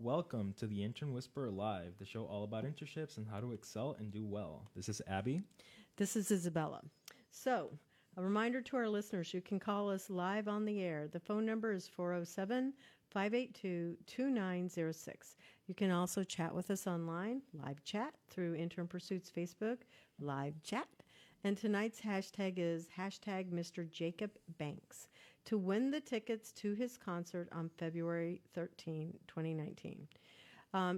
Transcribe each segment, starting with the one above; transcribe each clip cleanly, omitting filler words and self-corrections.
Welcome to the Intern Whisperer Live, the show all about internships and how to excel and do well. This is Abby. This is Isabella. So, a reminder to our listeners, you can call us live on the air. The phone number is 407-582-2906. You can also chat with us online, live chat, through Intern Pursuit's Facebook, live chat. And tonight's hashtag is hashtag Mr. Jacob Banks to win the tickets to his concert on February 13, 2019.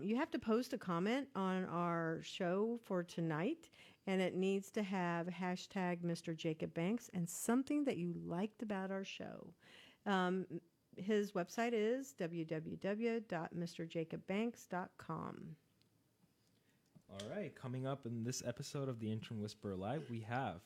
You have to post a comment on our show for tonight, and it needs to have hashtag Mr. Jacob Banks and something that you liked about our show. His website is www.mrjacobbanks.com. All right, coming up in this episode of the Intern Whisperer Live, we have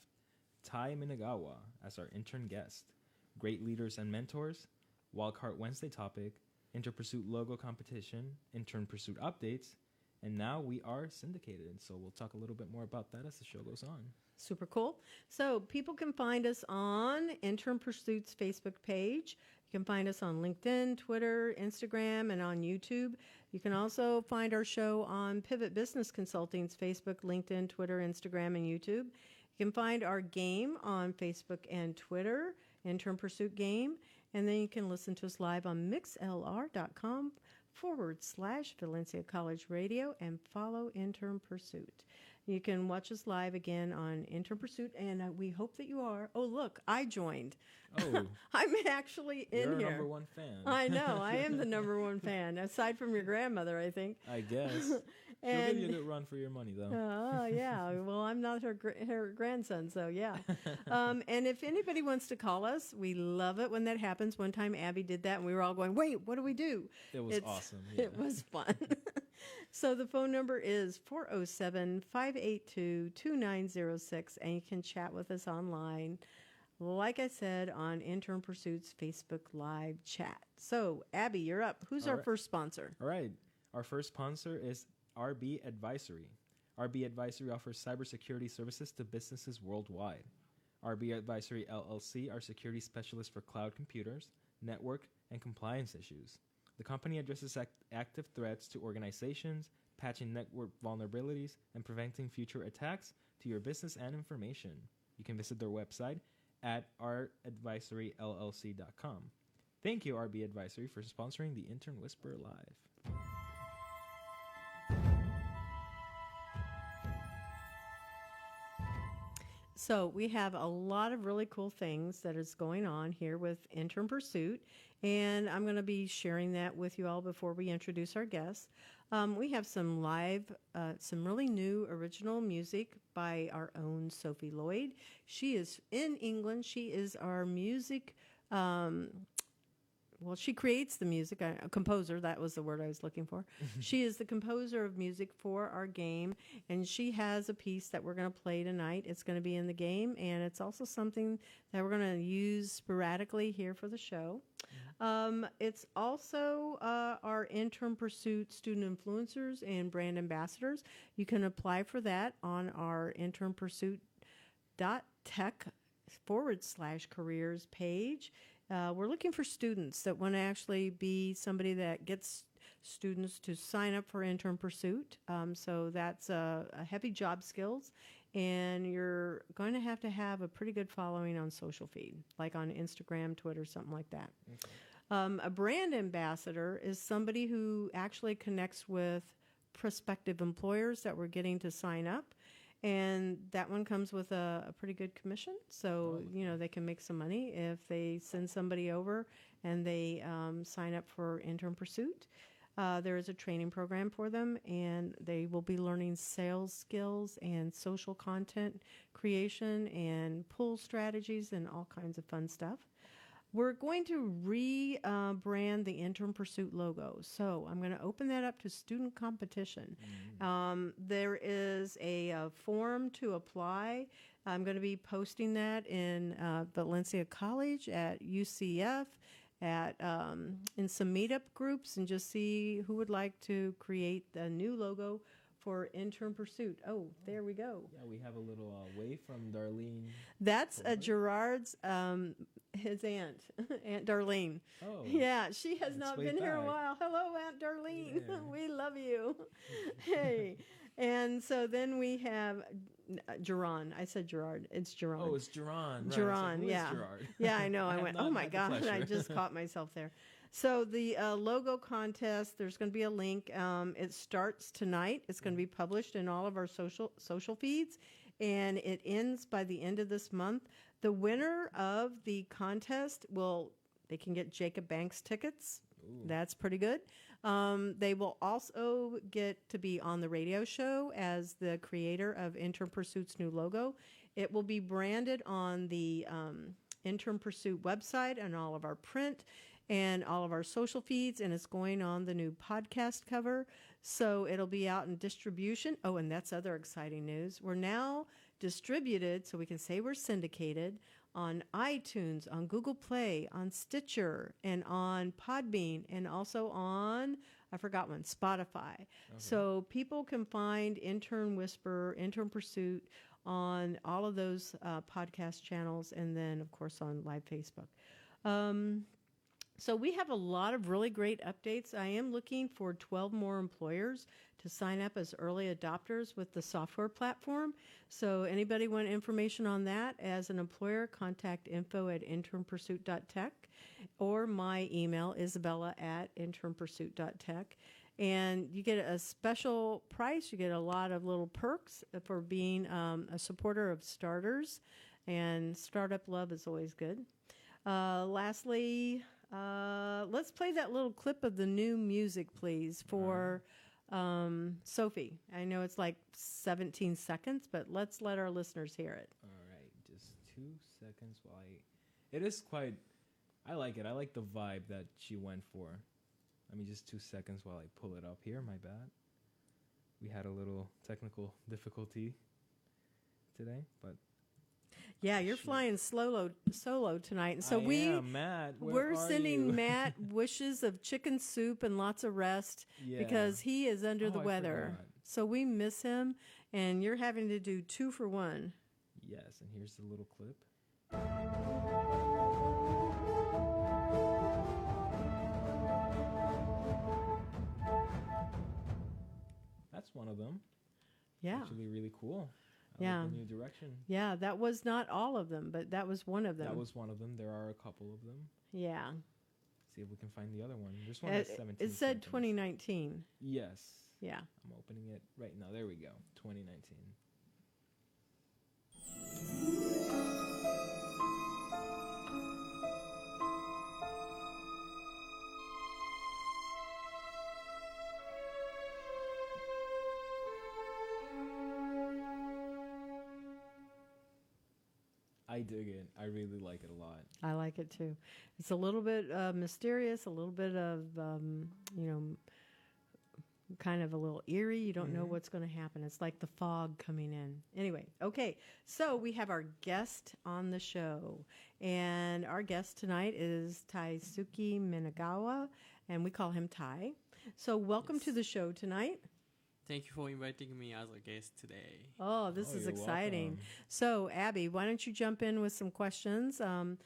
Tai Minigawa as our intern guest, great leaders and mentors, Wildcard Wednesday topic, Intern Pursuit logo competition, Intern Pursuit updates, and now we are syndicated. So we'll talk a little bit more about that as the show goes on. Super cool. So people can find us on Intern Pursuit's Facebook page. You can find us on LinkedIn, Twitter, Instagram, and on YouTube. You can also find our show on Pivot Business Consulting's Facebook, LinkedIn, Twitter, Instagram, and YouTube. You can find our game on Facebook and Twitter, Intern Pursuit Game. And then you can listen to us live on mixlr.com/Valencia College Radio and follow Intern Pursuit. You can watch us live again on Intern Pursuit, and we hope that you are. Oh, look, I joined. Oh. I'm actually in You're here. You're number one fan. I know. I am the number one fan, aside from your grandmother, I think. I guess. She'll give you a good run for your money, though. Oh, yeah. Well, I'm not her grandson, so yeah. And if anybody wants to call us, we love it when that happens. One time Abby did that, and we were all going, wait, what do we do? It was awesome. Yeah. It was fun. So the phone number is 407-582-2906, and you can chat with us online, like I said, on Intern Pursuit's Facebook Live chat. So, Abby, you're up. Who's our first sponsor? All right. Our first sponsor is RB Advisory. RB Advisory offers cybersecurity services to businesses worldwide. RB Advisory LLC are security specialists for cloud computers, network, and compliance issues. The company addresses active threats to organizations, patching network vulnerabilities, and preventing future attacks to your business and information. You can visit their website at radvisoryllc.com. Thank you, RB Advisory, for sponsoring the Intern Whisperer Live. So we have a lot of really cool things that is going on here with Intern Pursuit, and I'm going to be sharing that with you all before we introduce our guests. We have some some really new original music by our own Sophie Lloyd. She is in England. She is our music she creates the music, a composer, that was the word I was looking for. She is the composer of music for our game, and she has a piece that we're going to play tonight. It's going to be in the game, and it's also something that we're going to use sporadically here for the show. It's also our Intern Pursuit student influencers and brand ambassadors. You can apply for that on our internpursuit.tech/careers page. We're looking for students that want to actually be somebody that gets students to sign up for Intern Pursuit. So that's a heavy job skills, and you're going to have a pretty good following on social feed, like on Instagram, Twitter, something like that. Okay. A brand ambassador is somebody who actually connects with prospective employers that we're getting to sign up. And that one comes with a pretty good commission. So, they can make some money if they send somebody over and they sign up for Intern Pursuit. There is a training program for them, and they will be learning sales skills and social content creation and pull strategies and all kinds of fun stuff. We're going to rebrand the Intern Pursuit logo. So I'm going to open that up to student competition. There is a form to apply. I'm going to be posting that in Valencia College, at UCF, in some meetup groups, and just see who would like to create a new logo for Intern Pursuit. Oh, there we go. Yeah, we have a little wave from Darlene. That's Colbert. Gerard's, his aunt, Aunt Darlene. Oh. Yeah, she has Let's not wave been here a back. while. Hello, Aunt Darlene. Yeah. We love you. Hey. And so then we have Geron. I said Gerard. It's Geron. Oh, it's Geron. Right. Geron, Who is yeah. Gerard? Yeah, I know. I have went, not oh my had the God. I pleasure. just caught myself there. So the logo contest, there's going to be a link. It starts tonight. It's going to be published in all of our social feeds, and it ends by the end of this month. The winner of the contest they can get Jacob Banks tickets. Ooh. That's pretty good. They will also get to be on the radio show as the creator of Intern Pursuit's new logo. It will be branded on the Intern Pursuit website and all of our print and all of our social feeds, and it's going on the new podcast cover. So it'll be out in distribution. Oh, and that's other exciting news. We're now distributed, so we can say we're syndicated, on iTunes, on Google Play, on Stitcher, and on Podbean, and also on, I forgot one, Spotify. Okay. So people can find Intern Whisper, Intern Pursuit on all of those podcast channels, and then, of course, on live Facebook. So we have a lot of really great updates. I am looking for 12 more employers to sign up as early adopters with the software platform. So anybody want information on that as an employer, contact info@internpursuit.tech, or my email, isabella@internpursuit.tech. And you get a special price. You get a lot of little perks for being a supporter of starters, and startup love is always good. Lastly, let's play that little clip of the new music, please, for Sophie. I know it's like 17 seconds, but let's let our listeners hear it. All right, just 2 seconds it is quite, I like it. I like the vibe that she went for. Let me just 2 seconds while I pull it up here. My bad. We had a little technical difficulty today, but yeah, you're flying solo tonight, and so Matt, we're sending Matt wishes of chicken soup and lots of rest because he is under the weather. So we miss him, and you're having to do 2 for 1. Yes, and here's the little clip. That's one of them. Yeah. Actually really cool. I Yeah. like the new direction. Yeah, that was not all of them, but that was one of them. That was one of them. There are a couple of them. Yeah. See if we can find the other one. This one has 17 It said seconds. 2019. Yes. Yeah. I'm opening it right now. There we go. 2019. I dig it. I really like it a lot. I like it too. It's a little bit mysterious, a little bit of, kind of a little eerie. You don't know what's going to happen. It's like the fog coming in. Anyway, okay. So we have our guest on the show. And our guest tonight is Tai Minigawa, and we call him Tai. So welcome to the show tonight. Thank you for inviting me as a guest today. Oh, this is you're exciting. welcome. So, Abby, why don't you jump in with some questions? The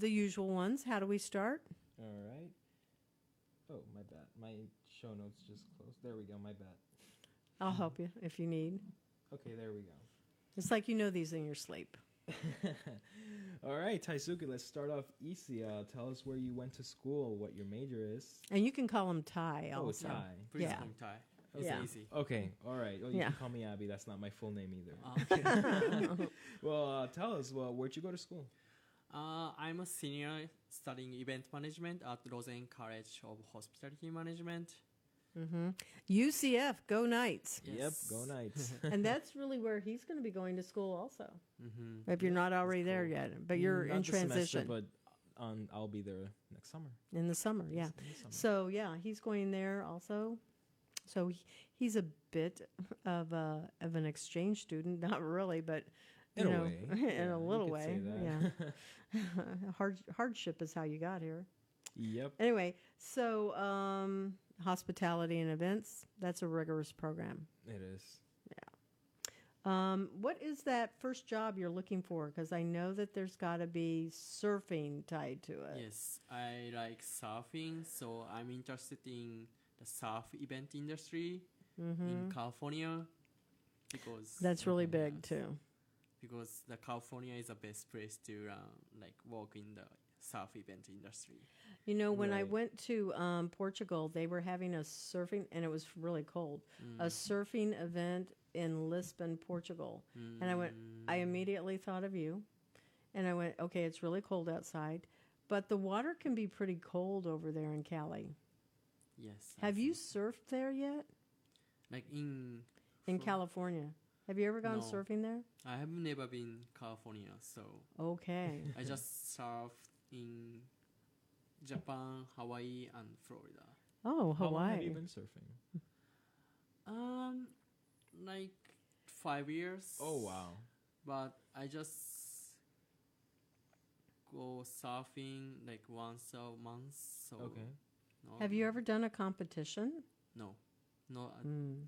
usual ones. How do we start? All right. Oh, my bad. My show notes just closed. There we go. My bad. I'll help you if you need. Okay, there we go. It's like you know these in your sleep. All right, Taisuke, let's start off easy. Tell us where you went to school, what your major is. And you can call him Ty Oh, also. Tai. Please Yeah. call me Tai. It's Yeah. easy. Okay, all right. Oh, you Yeah. can call me Abby. That's not my full name either. Okay. Well, tell us, where'd you go to school? I'm a senior studying event management at Rosen College of Hospitality Management. UCF, go Knights. Yep, Yes. go Knights. And that's really where he's going to be going to school also. Mm-hmm. If you're not already there yet, but you're Not in this semester, transition but I'll be there next summer. in the summer. Yeah. In the summer. So, yeah, he's going there also. So he's a bit of an exchange student, not really, but In a know, way. in Yeah, a you little could way. say that. Yeah. Hardship is how you got here. Yep. Anyway, so hospitality and events, that's a rigorous program. It is. What is that first job you're looking for? Because I know that there's got to be surfing tied to it. Yes, I like surfing, so I'm interested in the surf event industry in California because That's really Okay. big, too. because the California is the best place to like work in the surf event industry. You know, when I Right. went to Portugal, they were having a surfing, and it was really cold, a surfing event in Lisbon, Portugal. And I went, I immediately thought of you. And I went, okay, it's really cold outside, but the water can be pretty cold over there in Cali. Yes. I Have you think. surfed there yet? Like In from- California? Have you ever gone No. surfing there? I have never been California, so Okay. I just surfed in Japan, Hawaii, and Florida. Oh, How long have you Hawaii. been surfing? Like 5 years. Oh wow. But I just go surfing like once a month. So Okay. no, Have you ever done a competition? No, no. Mm.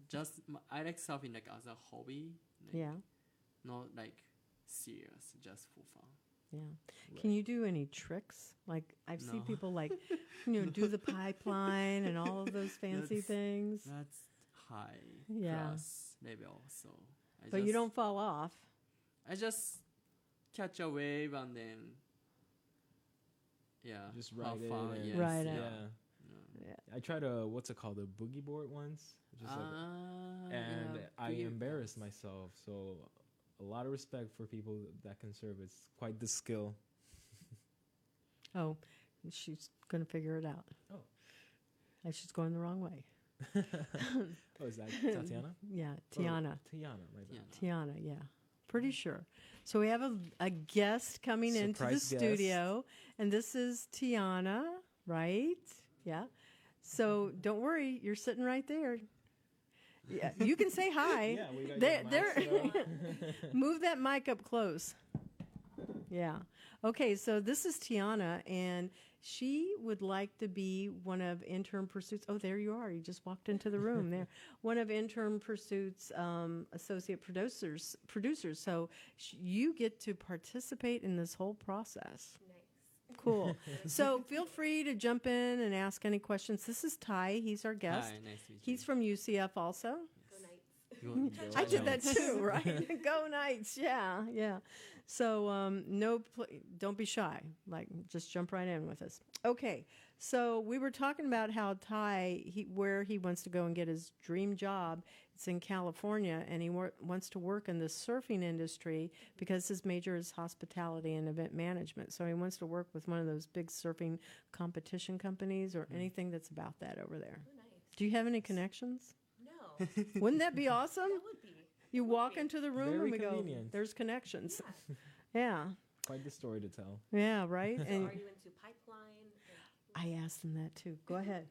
I like surfing like as a hobby. Like, Yeah. Not like serious, just for fun. Yeah. Can you do any tricks? Like I've seen No. people like, do the pipeline and all of those fancy That's- things. That's high Yeah. class level. So But you don't fall off. I just catch a wave and then Just have ride it. fun. And, Yes, Ride it. yeah. yeah. Yeah. I tried a what's it called, a boogie board once, just like, and yeah, I boogie embarrassed boards. myself. So a lot of respect for people that can serve. It's quite the skill. Oh, she's going to figure it out. Oh. She's going the wrong way. Oh, is that Tatiana? Yeah, Oh, Tiana. Tiana, my bad. Yeah. Tiana, yeah. Pretty sure. So we have a guest coming into the Surprise guest. studio, and this is Tiana, right? Yeah. So don't worry, you're sitting right there. Yeah, you can say hi. Yeah, we got There- your there- mics set up. Move that mic up close. Yeah. Okay, so this is Tiana, and she would like to be one of Intern Pursuits. Oh, there you are. You just walked into the room there. One of Intern Pursuits' associate producers. So you get to participate in this whole process. Nice. Cool. So feel free to jump in and ask any questions. This is Ty. He's our guest. Hi, nice to meet He's from UCF also. Go Knights. you. I did that too, right? Go Knights! Yeah, yeah. So don't be shy. Like, just jump right in with us. Okay. So we were talking about how Ty, where he wants to go and get his dream job. It's in California, and he wants to work in the surfing industry because his major is hospitality and event management. So he wants to work with one of those big surfing competition companies or anything that's about that over there. Oh, nice. Do you have any connections? No, Wouldn't that be awesome? that would be. You That would walk be. into the room Very and we convenient. go, there's connections. Yeah. Yeah. Quite the story to tell. Yeah, right? So And are you into pipeline? I asked them that too. Go ahead.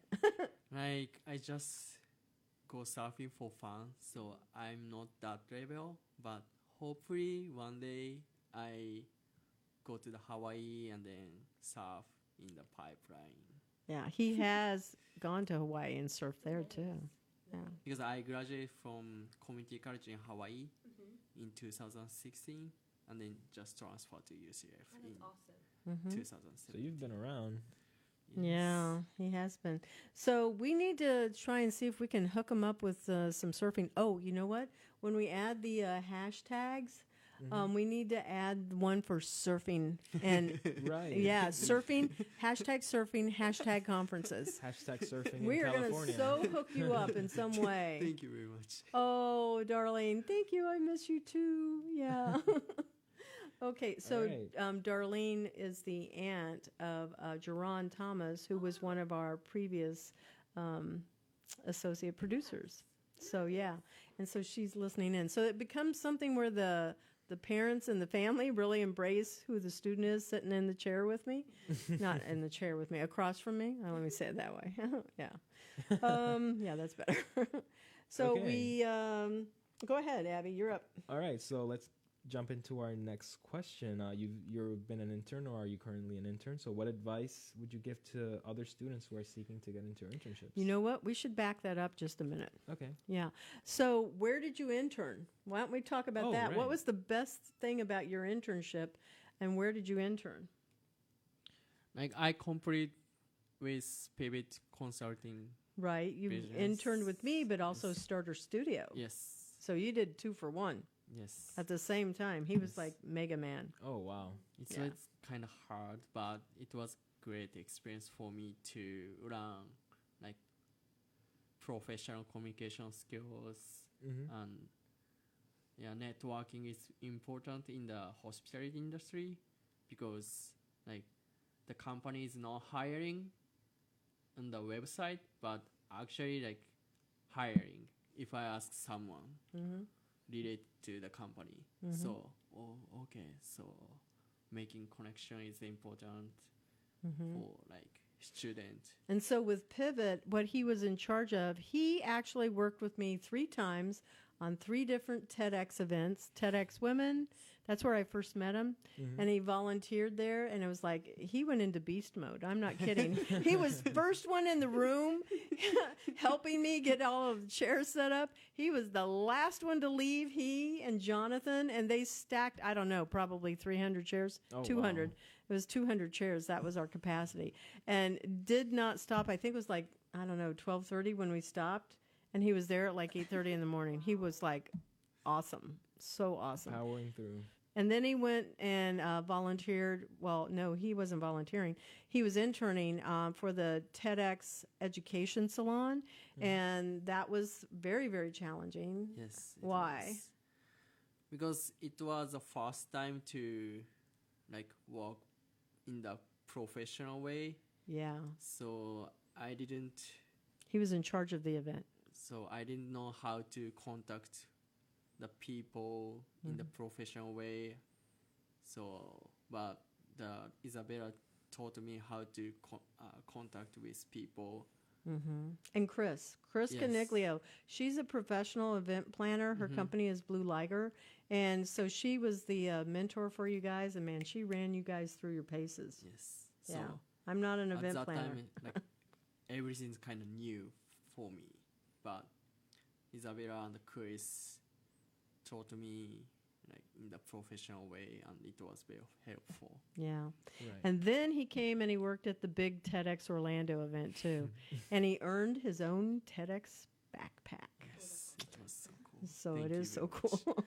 Like I just go surfing for fun, so I'm not that level. But hopefully one day I go to the Hawaii and then surf in the pipeline. Yeah, he has gone to Hawaii and surfed there too. Yeah. Because I graduated from community college in Hawaii Mm-hmm. in 2016 and then just transferred to UCF That in is awesome. Mhm. 2017. So you've been around. Yeah, he has been. So we need to try and see if we can hook him up with some surfing. Oh, you know what? When we add the hashtags, we need to add one for surfing and Right. yeah, surfing, hashtag conferences. Hashtag surfing We in are going to California. so hook you up in some way. Thank you very much. Oh, Darlene, thank you. I miss you too. Yeah. Okay, so right. Darlene is the aunt of Jerron Thomas, who was one of our previous associate producers. So yeah, and so she's listening in. So it becomes something where the parents and the family really embrace who the student is sitting in the chair with me, not in the chair with me, across from me. Let me say it that way. Yeah, yeah, that's better. So Okay. we go ahead, Abby. You're up. All right, so let's jump into our next question. You've been an intern, or are you currently an intern? So, what advice would you give to other students who are seeking to get into internships? You know what? We should back that up just a minute. Okay. Yeah. So, where did you intern? Why don't we talk about that? Right. What was the best thing about your internship, and where did you intern? Like I complete with Pivot Consulting. Right. You Business. interned with me, but also Yes. Starter Studio. Yes. So you did 2 for 1 Yes. at the same time. He was Yes. like Mega Man. Oh, wow. It's Yeah. kind of hard, but it was great experience for me to learn like professional communication skills Mm-hmm. and networking is important in the hospitality industry because like the company is not hiring on the website, but actually like hiring if I ask someone Mm-hmm. related to the company. Mhm. So, okay, so making connection is important Mm-hmm. for like student. And so with Pivot, what he was in charge of, he actually worked with me 3 times on 3 different TEDx events. TEDx Women, that's where I first met him. Mm-hmm. And he volunteered there, and it was like he went into beast mode. I'm not kidding. He was first one in the room helping me get all of the chairs set up. He was the last one to leave, he and Jonathan, and they stacked, I don't know, probably 300 chairs, Oh, 200. wow. It was 200 chairs. That was our capacity. And did not stop. I think it was like, I don't know, 12:30 when we stopped, and he was there at like 8:30 in the morning. He was like awesome. So awesome. Powering through. And then he went and volunteered. Well, no, he wasn't volunteering. He was interning for the TEDx Education Salon, and that was very, very challenging. Yes. Why? Was. Because it was the first time to like work in the professional way. Yeah. So I didn't He was in charge of the event. know how to contact the people in the professional way. So, but the Isabella taught me how to contact with people. Mm-hmm. And Chris Yes. Caniglio, she's a professional event planner. Her company is Blue Liger. And so she was the mentor for you guys. And man, she ran you guys through your paces. Yes. So Yeah. I'm not an at event that planner. time, like everything's kind of new for me. But Isabella and Chris taught me like in the professional way, and it was very helpful. Yeah. Right. And then he came and he worked at the big TEDx Orlando event too. And he earned his own TEDx backpack. Yes, it was so cool. So Thank it you is so very much. cool.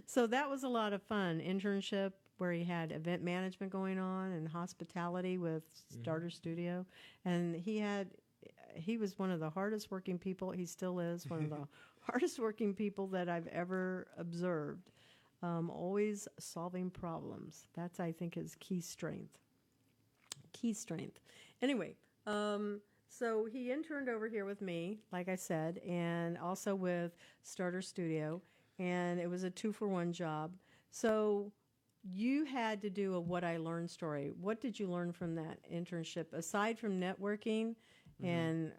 So that was a lot of fun. Internship where he had event management going on and hospitality with Starter Studio. And he was one of the hardest working people. He still is one of the hardest working people that I've ever observed. Always solving problems. That's, I think, his key strength. Anyway, so he interned over here with me, like I said, and also with Starter Studio, and it was a 2-for-1 job. So you had to do a What I Learned story. What did you learn from that internship, aside from networking and,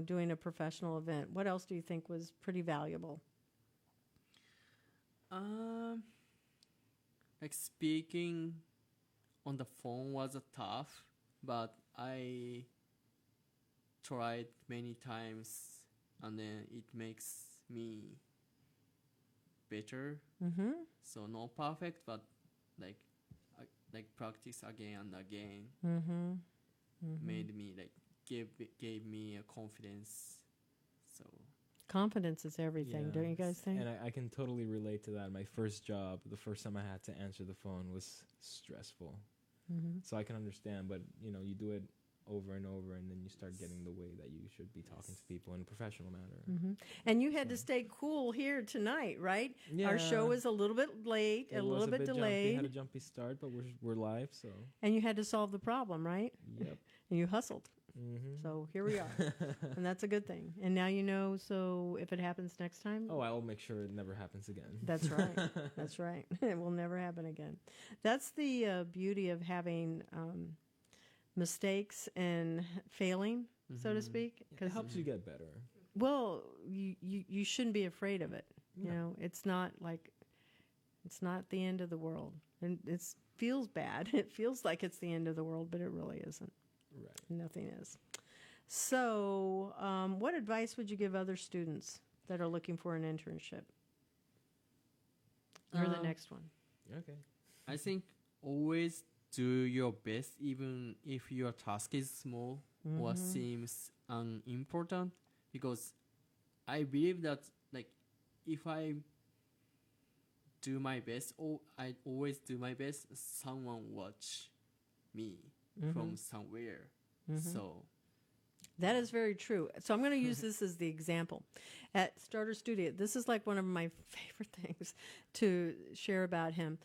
doing a professional event? What else do you think was pretty valuable? Like speaking on the phone was tough, but I tried many times, and then it makes me better. Mm-hmm. So not perfect, but like practice again and again Mm-hmm. made me like gave me a confidence. So Confidence is everything, don't you guys think? And I can totally relate to that. My first job, the first time I had to answer the phone was stressful. Mm-hmm. So I can understand, but you do it over and over, and then you start getting the way that you should be talking to people in a professional manner. Mm-hmm. And you had to stay cool here tonight, right? Yeah. Our show was a little bit late, It a was little bit jumpy, delayed, had a jumpy start, but we're live, so and you had to solve the problem, right? yep. And you hustled. Mm-hmm. So here we are. And that's a good thing. And now you know, so if it happens next time, Oh, I'll make sure it never happens again. that's right. That's right. It will never happen again. That's the beauty of having mistakes and failing, so to speak. It helps you get better. Well, you shouldn't be afraid of it. You know, it's not like It's not the end of the world. And it feels bad. It feels like it's the end of the world, but it really isn't. Right. Nothing is. So, what advice would you give other students that are looking for an internship? You're the next one. Okay. I think always do your best, even if your task is small or seems unimportant, because I believe that like if I do my best, or I always do my best, someone watch me from somewhere. So That is very true. So I'm going to use this as the example. At Starter Studio, this is like one of my favorite things to share about him.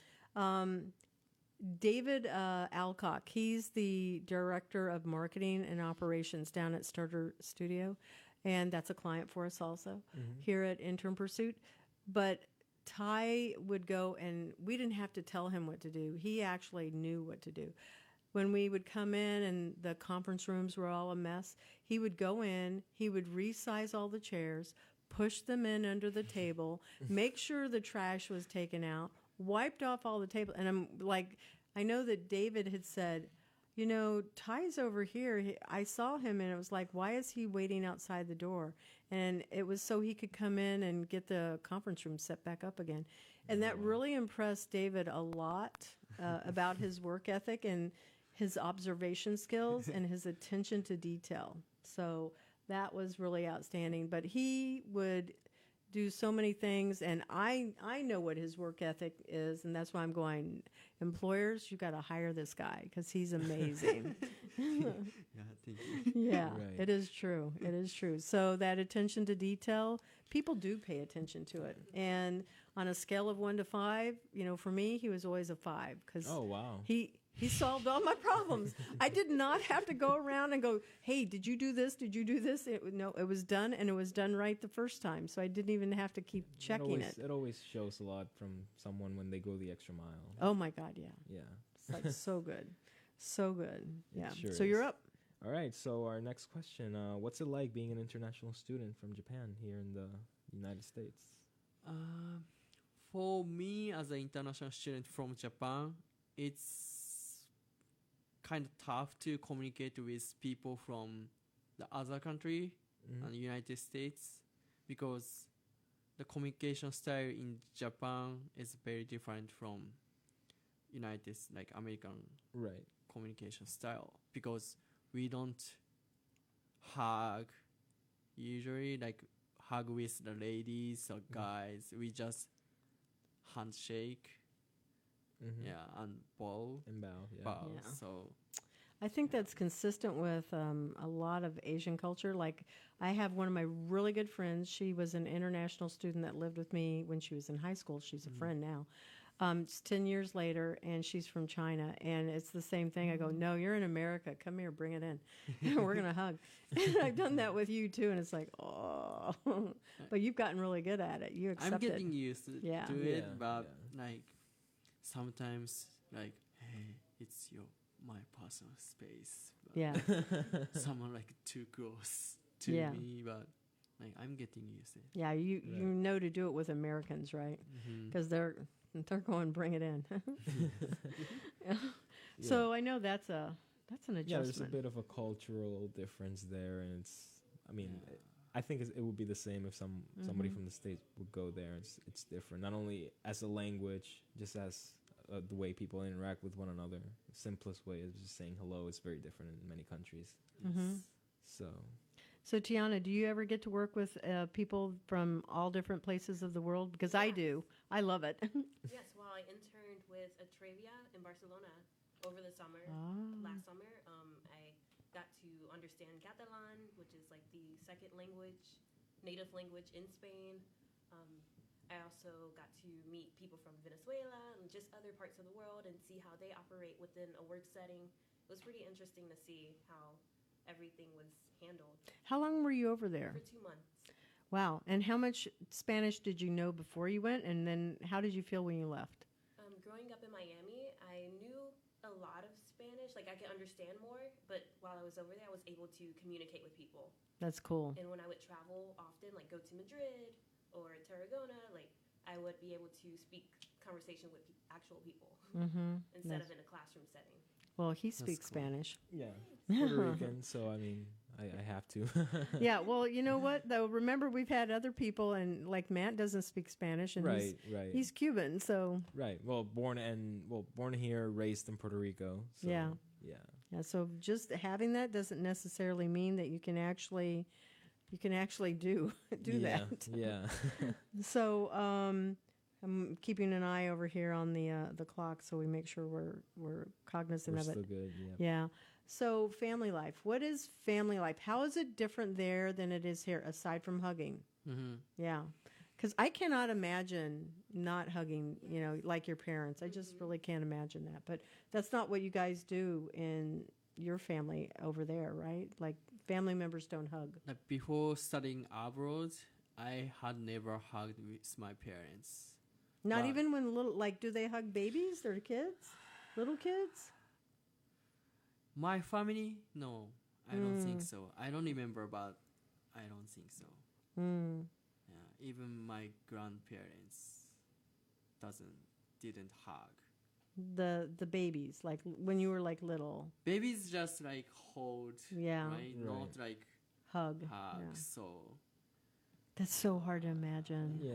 David Alcock, he's the director of marketing and operations down at Starter Studio, and that's a client for us also here at Intern Pursuit. But Tai would go, and we didn't have to tell him what to do. He actually knew what to do. When we would come in and the conference rooms were all a mess, he would go in, he would resize all the chairs, push them in under the table, make sure the trash was taken out, wiped off all the table. And I'm like, I know that David had said, you know, Ty's over here. I saw him and it was like, why is he waiting outside the door? And it was so he could come in and get the conference room set back up again. And that really impressed David a lot about his work ethic and his observation skills and his attention to detail. So that was really outstanding. But he would do so many things, and I know what his work ethic is, and that's why I'm going, employers, you got to hire this guy because he's amazing. yeah, thank you. Yeah, Right. It is true. It is true. So that attention to detail, people do pay attention to it. And on a scale of 1 to 5, you know, for me, he was always a 5 because Oh, wow. he solved all my problems. I did not have to go around and go, hey, did you do this? Did you do this? No, it was done, and it was done right the first time. So I didn't even have to keep checking it. It always shows a lot from someone when they go the extra mile. Oh, my God, yeah. Yeah. It's like so good. So good. Yeah. sure So you're is. up. All right. So our next question: what's it like being an international student from Japan here in the United States? For me, as an international student from Japan, it's kind of tough to communicate with people from the other country and United States because the communication style in Japan is very different from like American Right. communication style because we don't hug usually, like hug with the ladies or guys. We just handshake, and bow. And bow. Yeah. Bow. Yeah. So I think that's consistent with a lot of Asian culture. Like, I have one of my really good friends. She was an international student that lived with me when she was in high school. She's a friend now. It's 10 years later, and she's from China, and it's the same thing. I go, no, you're in America. Come here, bring it in. We're going to hug. And I've done that with you, too, and it's like, oh. But you've gotten really good at it. You accept I'm it. getting used to Yeah. it, Yeah, but like sometimes, like, hey, it's my personal space. But Yeah. someone like too close to Yeah. me, but like I'm getting used to it. Yeah, you know to do it with Americans, right? Because they're going, bring it in. Yeah. So I know that's an adjustment. Yeah, there's a bit of a cultural difference there, and I think it would be the same if somebody from the States would go there. It's different, not only as a language, just as the way people interact with one another. The simplest way is just saying hello. It's very different in many countries. So Tiana, do you ever get to work with people from all different places of the world? Because I do. I love it. Yes, well, I interned with Atrevia in Barcelona over the summer. Last summer, I got to understand Catalan, which is like the second native language in Spain. I also got to meet people from Venezuela and just other parts of the world and see how they operate within a work setting. It was pretty interesting to see how everything was handled. How long were you over there? For 2 months. Wow. And how much Spanish did you know before you went? And then how did you feel when you left? Growing up in Miami, I knew a lot of Spanish. Like, I could understand more, but while I was over there, I was able to communicate with people. That's cool. And when I would travel often, like go to Madrid or Tarragona, like I would be able to speak conversation with actual people Mm-hmm. instead of in a classroom setting. Well, he speaks cool. Spanish. Yeah, Puerto Rican. So I mean, I have to. Yeah, well, you know what, though? Remember, we've had other people, and like Matt doesn't speak Spanish, and right. he's Cuban, so Right. Well, born here, raised in Puerto Rico. So, Yeah. Yeah. yeah. So just having that doesn't necessarily mean that you can actually do Yeah. that. Yeah. So I'm keeping an eye over here on the clock, so we make sure we're cognizant We're of it. still good. Yeah. Yeah. So family life. What is family life? How is it different there than it is here, aside from hugging? Mm-hmm. Yeah. Because I cannot imagine not hugging, like your parents. I just really can't imagine that. But that's not what you guys do in your family over there, right? Like family members don't hug. Like before studying abroad, I had never hugged with my parents. Not Wow. even when little, like, do they hug babies? Their kids? Little kids? My family, no, I don't think so. I don't remember, but I don't think so. Mm. Yeah, even my grandparents didn't hug. The babies, like when you were like little. Babies just like hold, Yeah. right? Not like Hug. hug. Yeah. So, That's so hard to imagine. Yeah.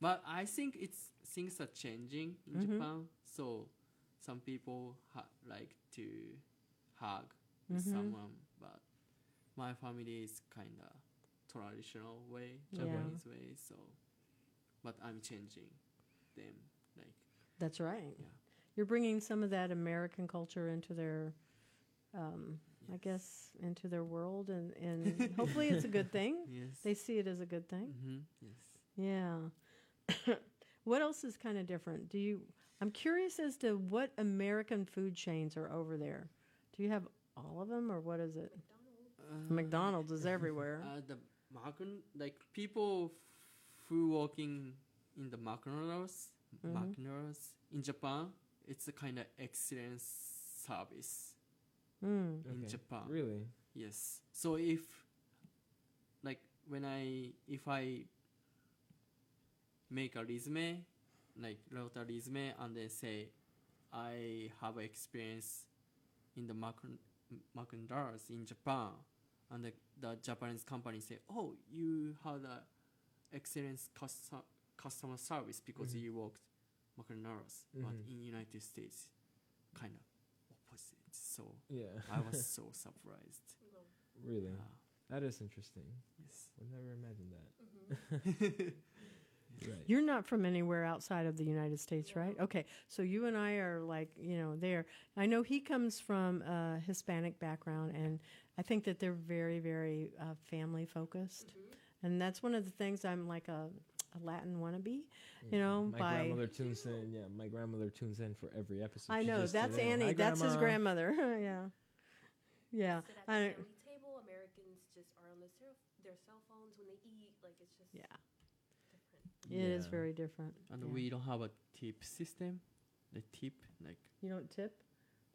but I think things are changing in Japan. So some people like to hug with someone, but my family is kind of traditional way, Japanese way. So, but I'm changing them. Like, That's right. Yeah. You're bringing some of that American culture into their, I guess, into their world, and hopefully it's a good thing. yes. They see it as a good thing. Yes. Yeah. What else is kind of different? I'm curious as to what American food chains are over there. Do you have all of them, or what is it? McDonald's is everywhere. The like people who working in the McDonald's in Japan, it's a kind of excellent service in Okay. Japan. Really? Yes. So if I make a resume, wrote a resume, and then say I have experience in the McDonald's in Japan, and the Japanese company say, oh, you had a excellent customer service because you worked McDonald's, but in United States, kind of opposite. So Yeah. I was so surprised. Really? That is interesting. Yes. Would never imagine that. Right. You're not from anywhere outside of the United States, right? Okay, so you and I are like, there. I know he comes from a Hispanic background, and I think that they're very, very family focused. And that's one of the things. I'm like a Latin wannabe, My by... grandmother tunes in. Yeah, my grandmother tunes in for every episode. I She know, just that's did it. Annie. Hi, That's his Grandma. grandmother. Yeah. Yeah. Sit at the family table. Americans just are on their cell phones when they eat. Like, it's just Yeah. different. It is Yeah. very different. And Yeah. we don't have a tip system. The tip, You don't tip?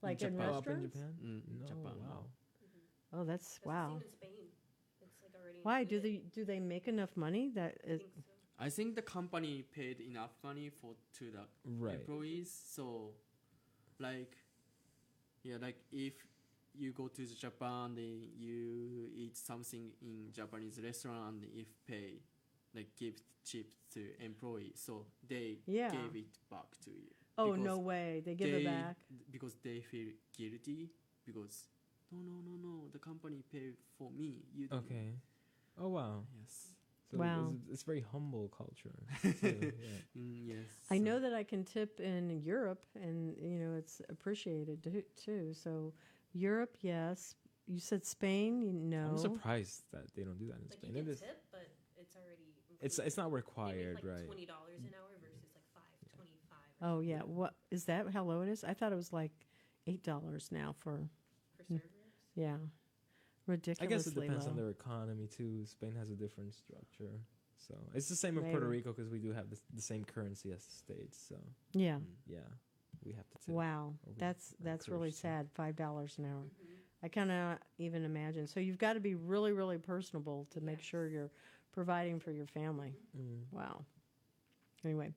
Like in Japan. Oh, up in restaurants? Japan? in No, Japan. wow. Oh, that's, That's wow. the same in Spain. It's like already Why? Do included. they make enough money that I it... think so. I think the company paid enough money to the Right. employees. So, like if you go to Japan, then you eat something in Japanese restaurant, and if pay, give tips to employee, so they Yeah. gave it back to you. Oh, because no way. They give it back? because they feel guilty because no, the company paid for me. You didn't. Okay. Oh, wow. Yes. So Wow. it's very humble culture. too, yeah. Yes. I know that I can tip in Europe, and, it's appreciated too. So Europe, yes. You said Spain? No. I'm surprised that they don't do that in Like, Spain. you It can is. tip, but it's already It's included. not They make, required, like, right? $20 an hour versus like $5.25. Oh, yeah. What is that? How low it is? I thought it was like $8 now for For servers. yeah, I ridiculously guess it depends low. on their economy too. Spain has a different structure, so it's the same in Puerto Maybe. Rico because we do have the same currency as the states. So Yeah. yeah, we have to tip. Wow. Or we That's really encourage to. sad. $5 an hour. Mm-hmm. I cannot even imagine. So you've got to be really, really personable to make Yes. sure you're providing for your family. Mm. Wow. Anyway,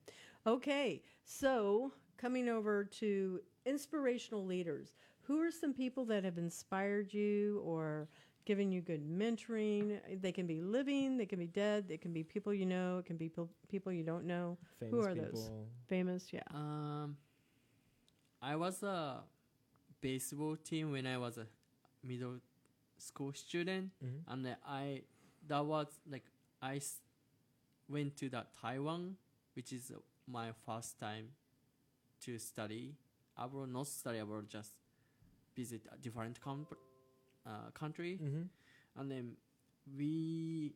okay. So coming over to inspirational leaders, who are some people that have inspired you or given you good mentoring? They can be living, they can be dead, they can be people you know, it can be people you don't know. Famous Who are people. those? Famous, yeah. I was a baseball team when I was a middle school student, and that was like went to that Taiwan, which is my first time to study abroad, not study abroad, just visit a different country, and then we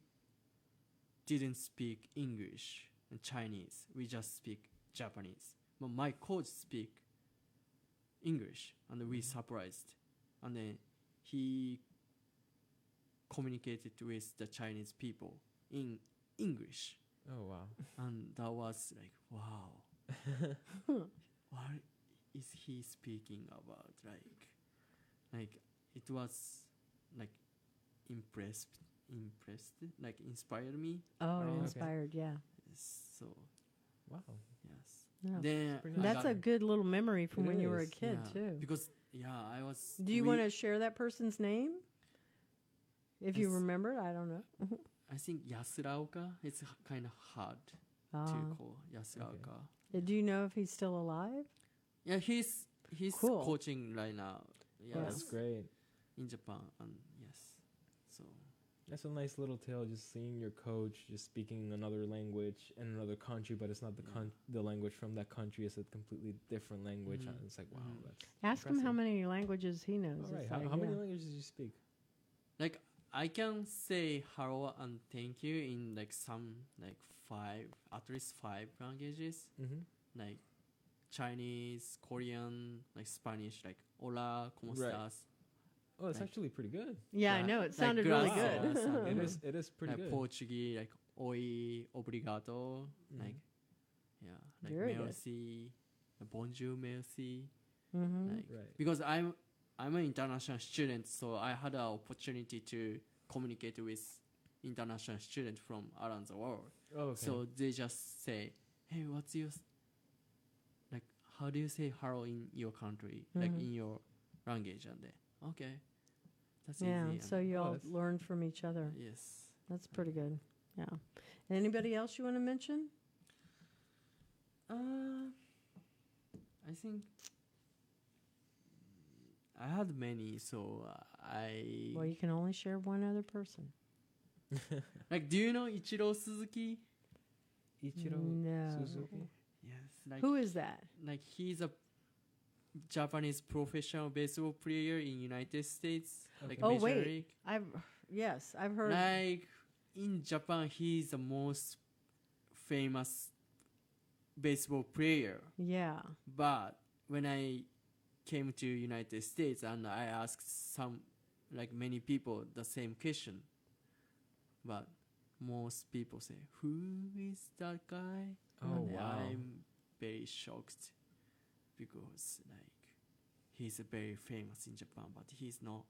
didn't speak English and Chinese. We just speak Japanese. But my coach speak English, and we surprised, and then he communicated with the Chinese people in English, Oh wow. and that was like, wow, what is he speaking about? Like it was like impressed, like inspired me. Oh, Okay. inspired, yeah. So Wow. yes, Yeah. then pretty I nice. That's got- a good little memory from It when you were a is, kid, yeah, too. because I was. Do you we- want to share that person's name? If you Yes. remember, I don't know. I think Yasuraoka. It's kind of hard Ah. to call Yasuraoka. Do you know if he's still alive? Yeah, he's Cool. coaching right now. Yes, That's great. in Japan, and yes, so That's a nice little tale. Just seeing your coach just speaking another language in another country, but it's not the language from that country. It's a completely different language. Mhm. It's like wow, Mhm. that's Ask him how impressive. many languages he knows. All right. It's How, like, how many yeah. languages do you speak? like I can say hello and thank you in like some like at least five languages, like Chinese, Korean, like Spanish, like hola, ¿cómo Right. estás? Oh, it's Like- actually pretty good. Yeah, I Yeah, know. It like sounded really gracias good. and- It is pretty Like good. Portuguese, like oi, obrigado, like yeah, like Very good. merci, bonjour, merci. Mm-hmm. Like, Right. because I'm an international student, so I had an opportunity to communicate with international students from around the world. Oh, okay. So they just say, "Hey, what's your like? How do you say hello in your country, like Mhm. in your language?" And then, okay, that's Yeah, easy. so and you Oh, all that's- learned from each other. yes, That's pretty good. Yeah. Anybody else you want to mention? I think I had many, so Well, you can only share one other person. like. Do you know Ichiro Suzuki? Ichiro No. Suzuki. Yes, like Who is that? like he's a Japanese professional baseball player in United States, like Oh, Major wait. League. I've heard. Like in Japan, he's the most famous baseball player. Yeah. But when I came to United States and I asked many people the same question, but most people say, "Who is that guy?" Oh, And wow. I'm very shocked because he's very famous in Japan, but he's not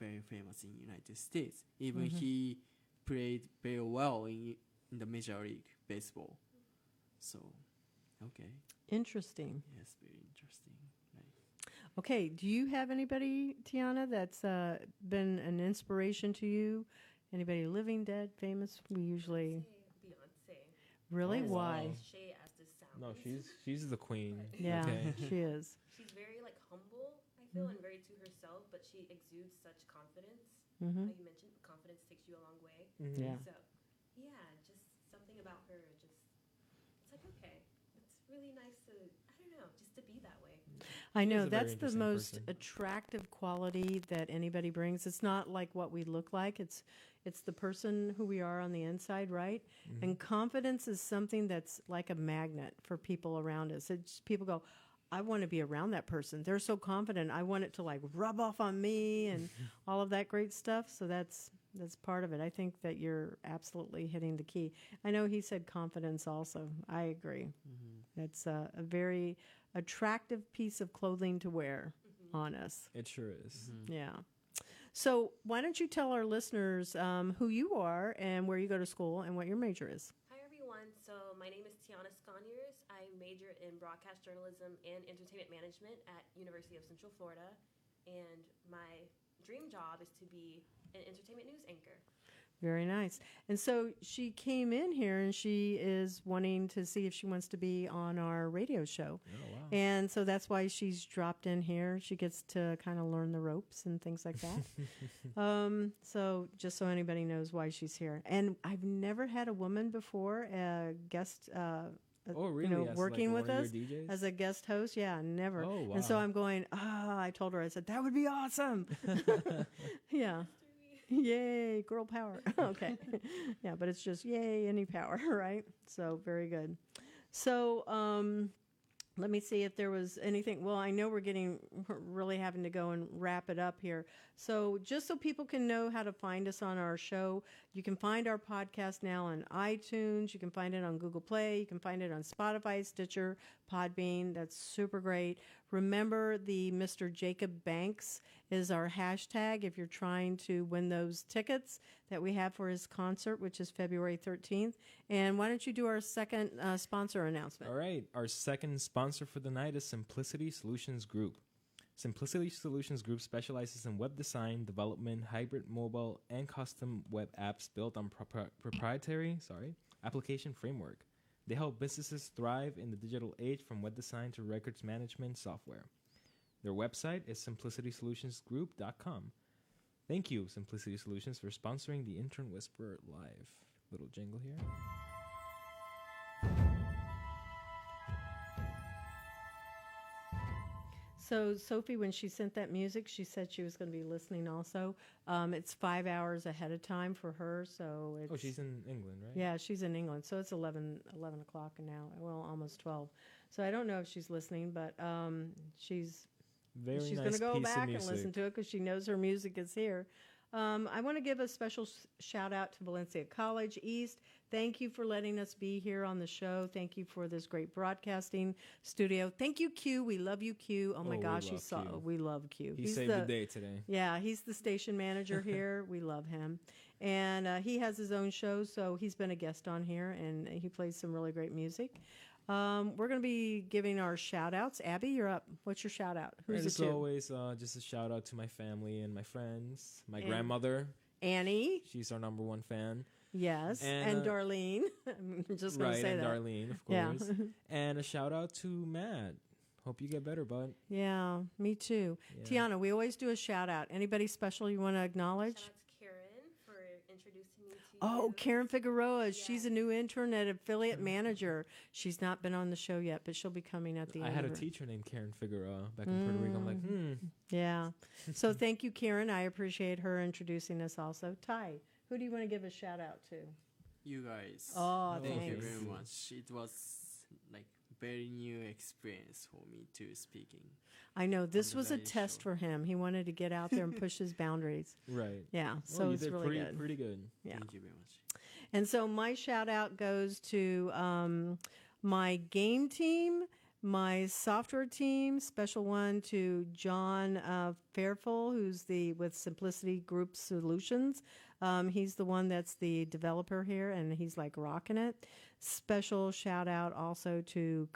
very famous in United States. Even he played very well in the Major League Baseball. So, okay, Interesting. yes, very interesting. Okay. Do you have anybody, Tiana, that's been an inspiration to you? Anybody living, dead, famous? We usually. Say Beyonce. Really? Oh, Why? wow. Cliche as this sounds. No, she's the queen. Yeah, Okay. she is. She's very like humble, I feel, and very to herself, but she exudes such confidence. Mm-hmm. How you mentioned confidence takes you a long way. Yeah. So, yeah, just something about her. It's like okay, it's really nice to I don't know, just to be that way. I She is know a very that's the interesting most person. attractive quality that anybody brings. It's not like what we look like. It's the person who we are on the inside, right? Mm-hmm. And confidence is something that's like a magnet for people around us. It's people go, I want to be around that person. They're so confident. I want it to like rub off on me and all of that great stuff. So that's part of it. I think that you're absolutely hitting the key. I know he said confidence also. I agree. It's a very attractive piece of clothing to wear on us. It sure is. Yeah. So why don't you tell our listeners who you are and where you go to school and what your major is? Hi everyone, everyone. So my name is Tiana Sconiers. I major in broadcast journalism and entertainment management at University of Central Florida. And my dream job is to be an entertainment news anchor. Very nice. And so she came in here and she is wanting to see if she wants to be on our radio show. Oh, wow. And so that's why she's dropped in here. She gets to kind of learn the ropes and things like that. So just so anybody knows why she's here. And I've never had a woman before, a guest, Oh, really? As working like with one of us your DJs? as a guest host. Yeah, never. Oh, wow. And so I'm going, I told her, I said, that would be awesome. Yeah. Yay, girl power. Okay. Yeah, but it's just yay, any power, right? So very good. So let me see if there was anything. Well, I know we're really having to go and wrap it up here. So just so people can know how to find us on our show, you can find our podcast now on iTunes. You can find it on Google Play. You can find it on Spotify, Stitcher, Podbean. That's super great. Remember, the Mr. Jacob Banks is our hashtag if you're trying to win those tickets that we have for his concert, which is February 13th. And why don't you do our second sponsor announcement? All right. Our second sponsor for the night is Simplicity Solutions Group. Simplicity Solutions Group specializes in web design, development, hybrid mobile, and custom web apps built on proprietary application framework. They help businesses thrive in the digital age, from web design to records management software. Their website is simplicitysolutionsgroup.com. Thank you, Simplicity Solutions, for sponsoring the Intern Whisperer Live. Little jingle here. So Sophie, when she sent that music, she said she was going to be listening also. It's 5 hours ahead of time for her, so it's... Oh, she's in England, right? Yeah, she's in England, so it's 11 o'clock now. Well, almost 12. So I don't know if she's listening, but she's Very going nice to go piece back of and listen music. to it because she knows her music is here. I want to give a special shout out to Valencia College East. Thank you for letting us be here on the show. Thank you for this great broadcasting studio. Thank you, Q. We love you, Q. Oh my we gosh, love Q. we love Q. He saved the day today. Yeah, he's the station manager here. We love him. And he has his own show, so he's been a guest on here, and he plays some really great music. We're going to be giving our shout-outs. Abby, you're up. What's your shout-out? Who's As it to? always, just a shout out to my family and my friends. My grandmother, Annie. she's our number one fan. Yes. And, And Darlene. I'm just going to Right, say and that. Darlene, of Yeah. course. And a shout out to Matt. Hope you get better, bud. Yeah, me too. Yeah. Tiana, we always do a shout-out. Anybody special you want to acknowledge? Shout out to Karen for introducing me to Oh, you. Karen Figueroa. She's Yeah. a new intern at Affiliate Manager. She's not been on the show yet, but she'll be coming at the I end. had a of her- teacher named Karen Figueroa back in Puerto Rico. I'm like, Yeah. So thank you, Karen. I appreciate her introducing us also. Ty, who do you want to give a shout-out to? You guys. Oh, Thank you thanks. very much. It was like very new experience for me too, speaking. I know this the was a radio test show. for him. He wanted to get out there and push his boundaries. right. Yeah, Well, so you it's did really pretty, good. pretty good. Yeah. Thank you very much. And so my shout out goes to my game team, my software team, special one to John Fairfull, who's with Simplicity Group Solutions. He's the one that's the developer here, and he's like rocking it. Special shout out also to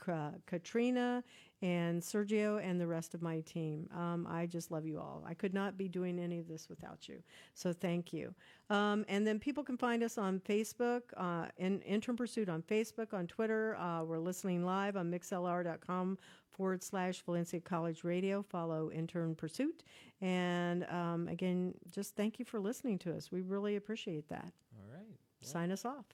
Katrina and Sergio and the rest of my team. I just love you all. I could not be doing any of this without you. So thank you. And then people can find us on Facebook, in Intern Pursuit on Facebook, on Twitter. We're listening live on mixlr.com/Valencia College Radio. Follow Intern Pursuit. And again, just thank you for listening to us. We really appreciate that. All right. Well, Sign us off.